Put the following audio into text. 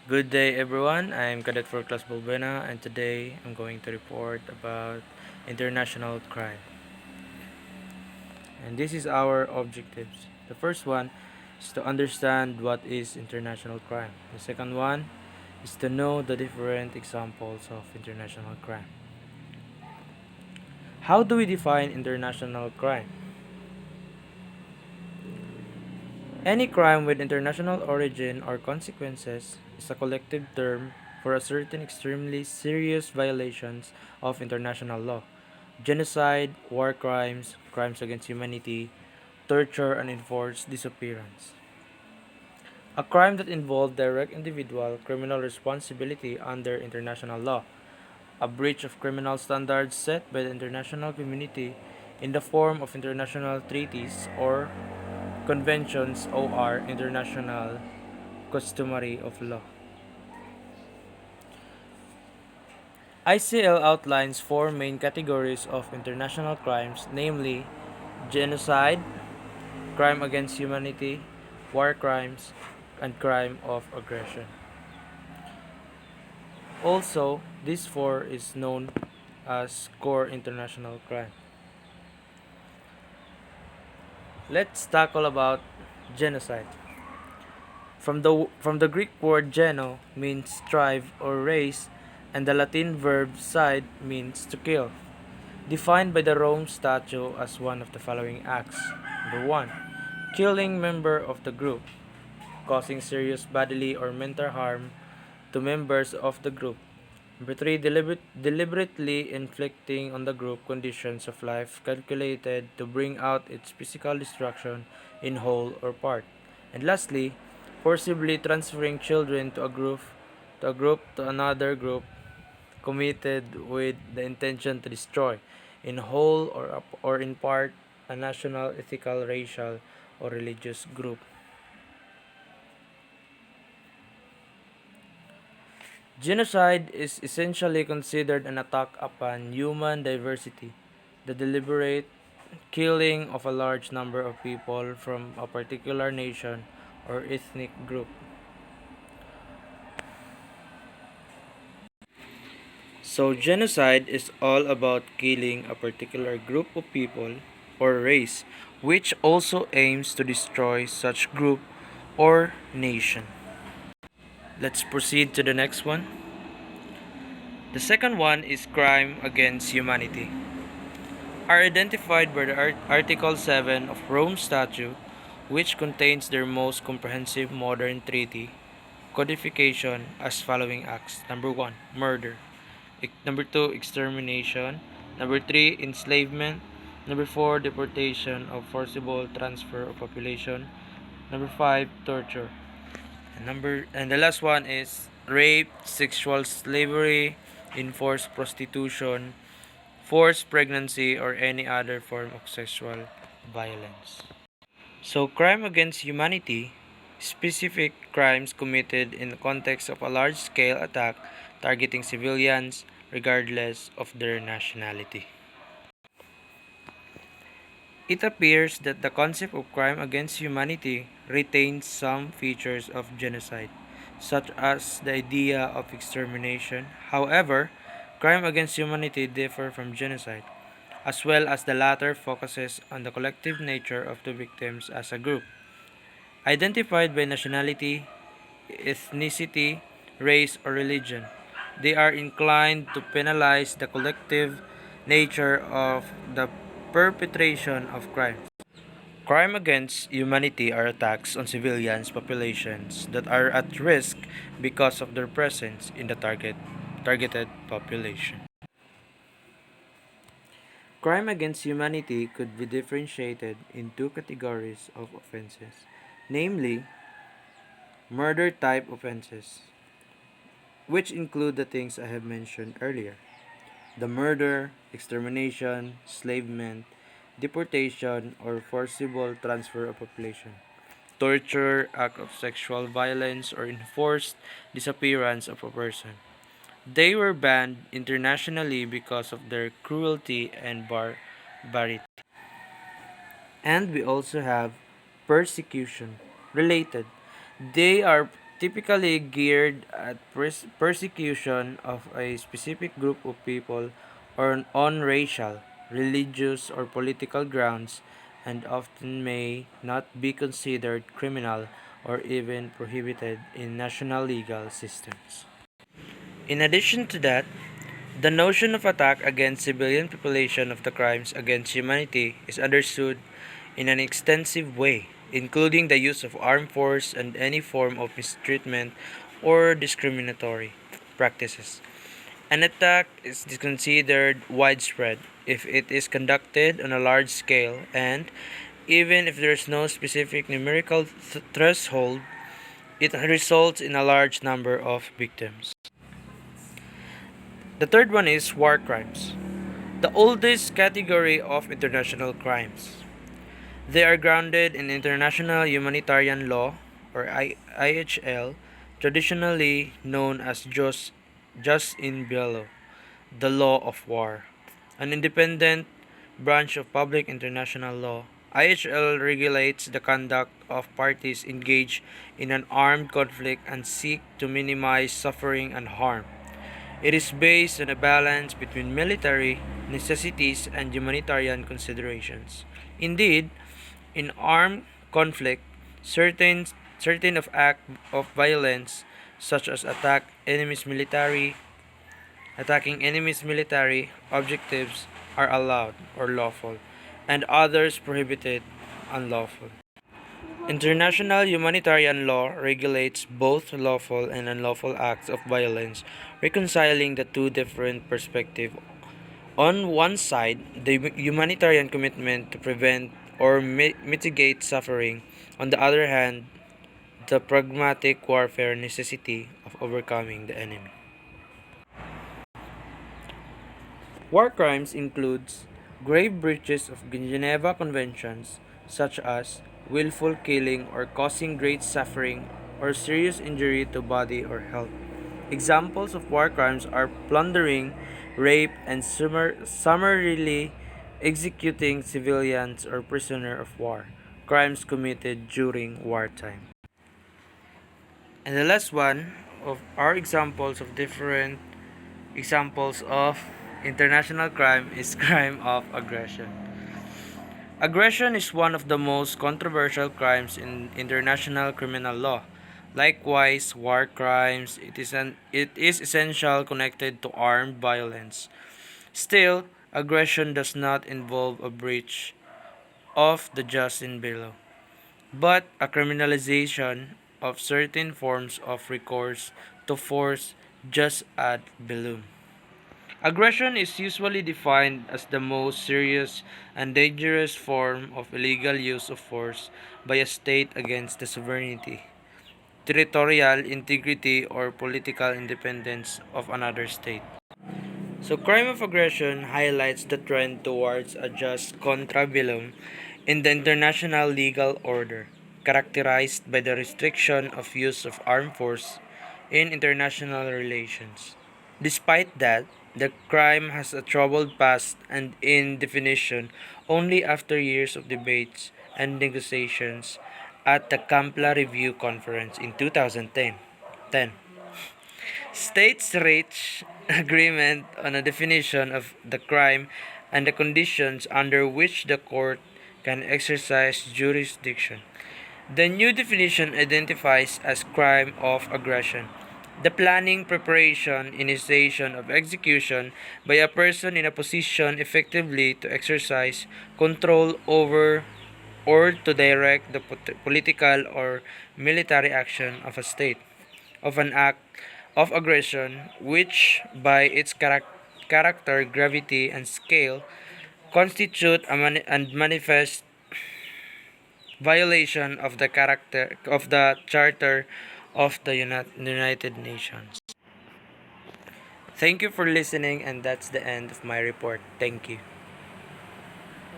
Good day, everyone. I'm Cadet for Class Bulbena, and today I'm going to report about international crime. And this is our objectives. The first one is to understand what is international crime. The second one is to know the different examples of international crime. How do we define international crime? Any crime with international origin or consequences is a collective term for a certain extremely serious violations of international law. Genocide, war crimes, crimes against humanity, torture, and enforced disappearance. A crime that involved direct individual criminal responsibility under international law. A breach of criminal standards set by the international community in the form of international treaties or conventions or international customary of law. ICL outlines four main categories of international crimes, namely genocide, crime against humanity, war crimes, and crime of aggression. Also, this four is known as core international crime. Let's tackle about genocide. From the Greek word geno means strive or race, and the Latin verb side means to kill. Defined by the Rome Statute as one of the following acts. Number 1. Killing member of the group, causing serious bodily or mental harm to members of the group. Number 3. Deliberately inflicting on the group conditions of life calculated to bring out its physical destruction in whole or part. And lastly, forcibly transferring children to another group committed with the intention to destroy, in whole or in part, a national, ethical, racial, or religious group. Genocide is essentially considered an attack upon human diversity, the deliberate killing of a large number of people from a particular nation or ethnic group. So, genocide is all about killing a particular group of people or race, which also aims to destroy such group or nation. Let's proceed to the next one. The second one is crime against humanity. Are identified by the Article 7 of Rome Statute, which contains their most comprehensive modern treaty codification as following acts. Number 1, murder. Number 2, extermination. Number 3, enslavement. Number 4, deportation of forcible transfer of population. Number 5, torture. And the last one is rape, sexual slavery, enforced prostitution, forced pregnancy, or any other form of sexual violence. So, crime against humanity, specific crimes committed in the context of a large-scale attack targeting civilians regardless of their nationality. It appears that the concept of crime against humanity retains some features of genocide, such as the idea of extermination. However, crime against humanity differ from genocide, as well as the latter focuses on the collective nature of the victims as a group, identified by nationality, ethnicity, race, or religion. They are inclined to penalize the collective nature of the perpetration of crime. Crime against humanity are attacks on civilians populations that are at risk because of their presence in the targeted population. Crime against humanity could be differentiated in two categories of offenses, namely murder type offenses, which include the things I have mentioned earlier: the murder, extermination, enslavement, deportation, or forcible transfer of population, torture, act of sexual violence, or enforced disappearance of a person. They were banned internationally because of their cruelty and barbarity. And we also have persecution related. They are typically geared at persecution of a specific group of people or on racial, religious, or political grounds, and often may not be considered criminal or even prohibited in national legal systems. In addition to that, the notion of attack against civilian population of the crimes against humanity is understood in an extensive way, including the use of armed force and any form of mistreatment or discriminatory practices. An attack is considered widespread if it is conducted on a large scale and, even if there is no specific numerical threshold, it results in a large number of victims. The third one is war crimes, the oldest category of international crimes. They are grounded in international humanitarian law, or IHL, traditionally known as jus in bello, the law of war. An independent branch of public international law, IHL regulates the conduct of parties engaged in an armed conflict and seek to minimize suffering and harm. It is based on a balance between military necessities and humanitarian considerations. Indeed, in armed conflict, certain certain of act of violence such as attacking enemies military objectives are allowed or lawful, and others prohibited unlawful. International humanitarian law regulates both lawful and unlawful acts of violence, reconciling the two different perspectives. On one side, the humanitarian commitment to prevent or mitigate suffering. On the other hand, the pragmatic warfare necessity of overcoming the enemy. War crimes includes grave breaches of Geneva Conventions such as willful killing or causing great suffering or serious injury to body or health. Examples of war crimes are plundering, rape, and summarily executing civilians or prisoners of war, crimes committed during wartime. And the last one of our examples of different examples of international crime is crime of aggression. Aggression is one of the most controversial crimes in international criminal law. Likewise, war crimes, it is essential connected to armed violence. Still, aggression does not involve a breach of the jus in bello, but a criminalization of certain forms of recourse to force just ad bellum. Aggression is usually defined as the most serious and dangerous form of illegal use of force by a state against the sovereignty, territorial integrity, or political independence of another state. So, crime of aggression highlights the trend towards a just contra bellum in the international legal order, characterized by the restriction of use of armed force in international relations. Despite that, the crime has a troubled past and, in definition, only after years of debates and negotiations at the Kampla Review Conference in 2010. States reach agreement on a definition of the crime and the conditions under which the court can exercise jurisdiction. The new definition identifies as crime of aggression the planning, preparation, initiation of execution by a person in a position effectively to exercise control over or to direct the political or military action of a state, of an act of aggression which, by its character, gravity, and scale, constitute and manifest violation of the character of the Charter of the United Nations. Thank you for listening, and that's the end of my report. Thank you.